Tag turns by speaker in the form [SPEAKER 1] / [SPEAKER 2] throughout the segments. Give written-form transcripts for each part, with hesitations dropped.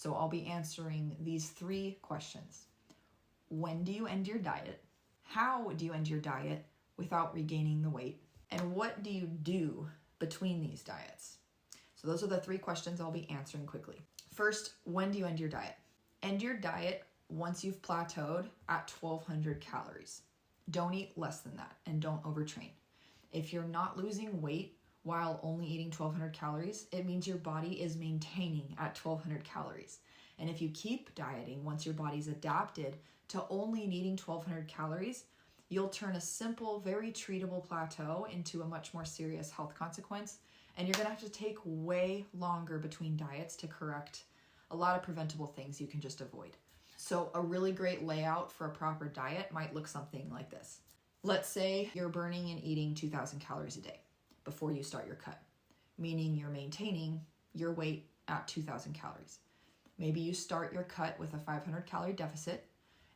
[SPEAKER 1] So I'll be answering these 3 questions. When do you end your diet? How do you end your diet without regaining the weight? And what do you do between these diets? So those are the 3 questions I'll be answering quickly. First, when do you end your diet? End your diet once you've plateaued at 1,200 calories. Don't eat less than that and don't overtrain. If you're not losing weight while only eating 1,200 calories, it means your body is maintaining at 1,200 calories. And if you keep dieting once your body's adapted to only needing 1,200 calories, you'll turn a simple, very treatable plateau into a much more serious health consequence. And you're gonna have to take way longer between diets to correct a lot of preventable things you can just avoid. So a really great layout for a proper diet might look something like this. Let's say you're burning and eating 2,000 calories a day before you start your cut, meaning you're maintaining your weight at 2,000 calories. Maybe you start your cut with a 500 calorie deficit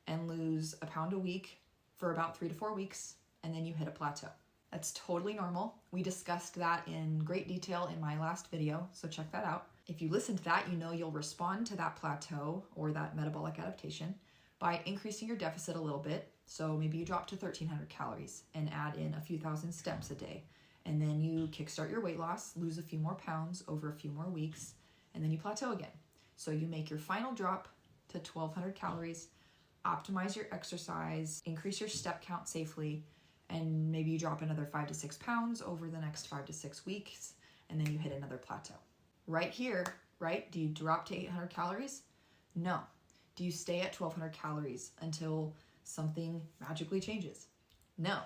[SPEAKER 1] and lose a pound a week for about 3 to 4 weeks, and then you hit a plateau. That's totally normal. We discussed that in great detail in my last video, so check that out. If you listen to that, you know you'll respond to that plateau or that metabolic adaptation by increasing your deficit a little bit. So maybe you drop to 1,300 calories and add in a few thousand steps a day. And then you kickstart your weight loss, lose a few more pounds over a few more weeks, and then you plateau again. So you make your final drop to 1,200 calories, optimize your exercise, increase your step count safely, and maybe you drop another 5 to 6 pounds over the next 5 to 6 weeks, and then you hit another plateau. Right here, right? Do you drop to 800 calories? No. Do you stay at 1,200 calories until something magically changes? No.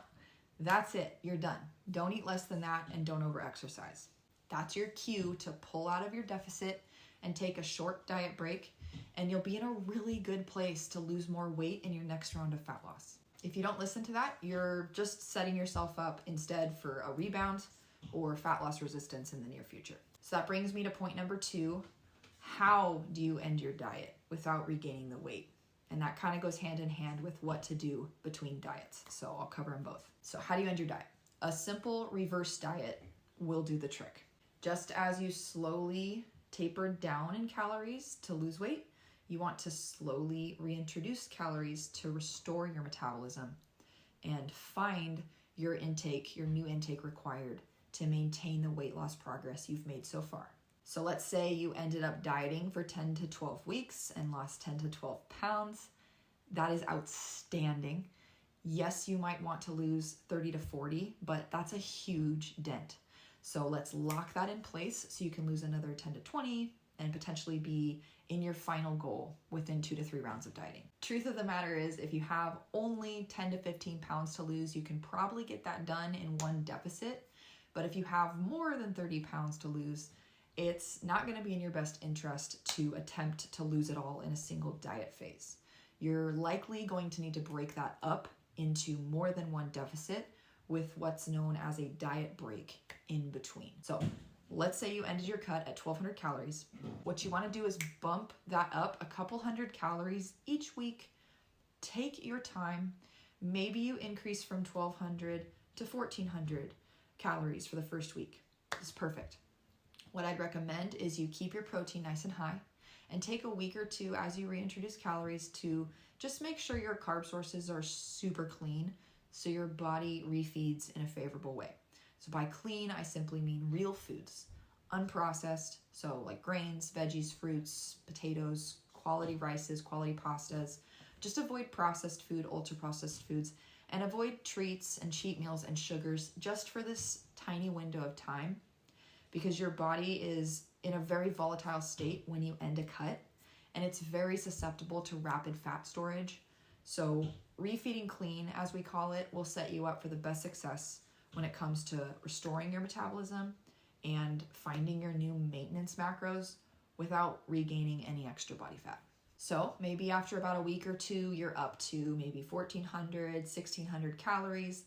[SPEAKER 1] That's it. You're done. Don't eat less than that and don't over-exercise. That's your cue to pull out of your deficit and take a short diet break, and you'll be in a really good place to lose more weight in your next round of fat loss. If you don't listen to that, you're just setting yourself up instead for a rebound or fat loss resistance in the near future. So that brings me to point number 2. How do you end your diet without regaining the weight? And that kind of goes hand in hand with what to do between diets. So I'll cover them both. So how do you end your diet? A simple reverse diet will do the trick. Just as you slowly taper down in calories to lose weight, you want to slowly reintroduce calories to restore your metabolism and find your intake, your new intake required to maintain the weight loss progress you've made so far. So let's say you ended up dieting for 10 to 12 weeks and lost 10 to 12 pounds. That is outstanding. Yes, you might want to lose 30 to 40, but that's a huge dent. So let's lock that in place so you can lose another 10 to 20 and potentially be in your final goal within 2 to 3 rounds of dieting. Truth of the matter is, if you have only 10 to 15 pounds to lose, you can probably get that done in one deficit. But if you have more than 30 pounds to lose, it's not going to be in your best interest to attempt to lose it all in a single diet phase. You're likely going to need to break that up into more than one deficit with what's known as a diet break in between. So let's say you ended your cut at 1,200 calories. What you want to do is bump that up a couple hundred calories each week. Take your time. Maybe you increase from 1,200 to 1,400 calories for the first week. This is perfect. What I'd recommend is you keep your protein nice and high and take a week or 2 as you reintroduce calories to just make sure your carb sources are super clean so your body refeeds in a favorable way. So by clean, I simply mean real foods, unprocessed, so like grains, veggies, fruits, potatoes, quality rices, quality pastas. Just avoid processed food, ultra-processed foods, and avoid treats and cheat meals and sugars just for this tiny window of time, because your body is in a very volatile state when you end a cut, and it's very susceptible to rapid fat storage. So refeeding clean, as we call it, will set you up for the best success when it comes to restoring your metabolism and finding your new maintenance macros without regaining any extra body fat. So maybe after about a week or 2, you're up to maybe 1,400, 1,600 calories.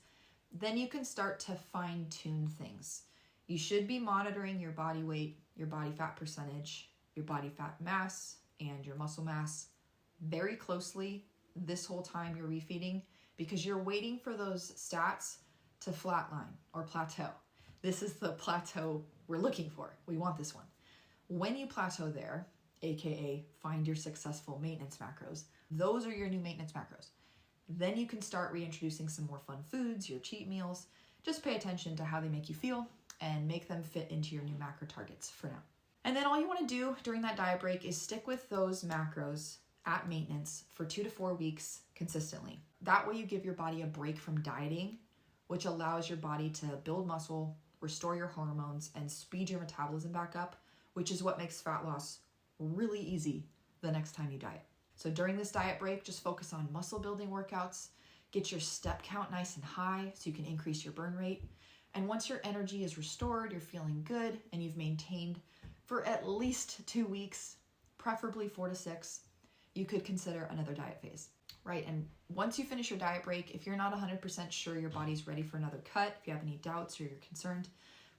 [SPEAKER 1] Then you can start to fine tune things. You should be monitoring your body weight, your body fat percentage, your body fat mass, and your muscle mass very closely this whole time you're refeeding, because you're waiting for those stats to flatline or plateau. This is the plateau we're looking for. We want this one. When you plateau there aka find your successful maintenance macros. Those are your new maintenance macros. Then you can start reintroducing some more fun foods, your cheat meals. Just pay attention to how they make you feel and make them fit into your new macro targets for now. And then all you want to do during that diet break is stick with those macros at maintenance for 2 to 4 weeks consistently. That way you give your body a break from dieting, which allows your body to build muscle, restore your hormones, and speed your metabolism back up, which is what makes fat loss really easy the next time you diet. So during this diet break, just focus on muscle building workouts, get your step count nice and high so you can increase your burn rate. And once your energy is restored, you're feeling good, and you've maintained for at least 2 weeks, preferably 4 to 6, you could consider another diet phase, right? And once you finish your diet break, if you're not 100% sure your body's ready for another cut, if you have any doubts or you're concerned,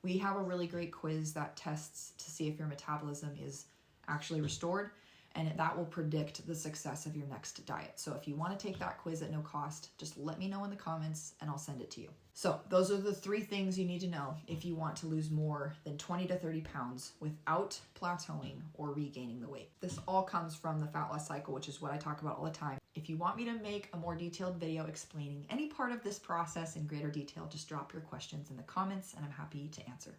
[SPEAKER 1] we have a really great quiz that tests to see if your metabolism is actually restored, and that will predict the success of your next diet. So if you want to take that quiz at no cost, just let me know in the comments and I'll send it to you. So those are the 3 things you need to know if you want to lose more than 20 to 30 pounds without plateauing or regaining the weight. This all comes from the fat loss cycle, which is what I talk about all the time. If you want me to make a more detailed video explaining any part of this process in greater detail, just drop your questions in the comments and I'm happy to answer.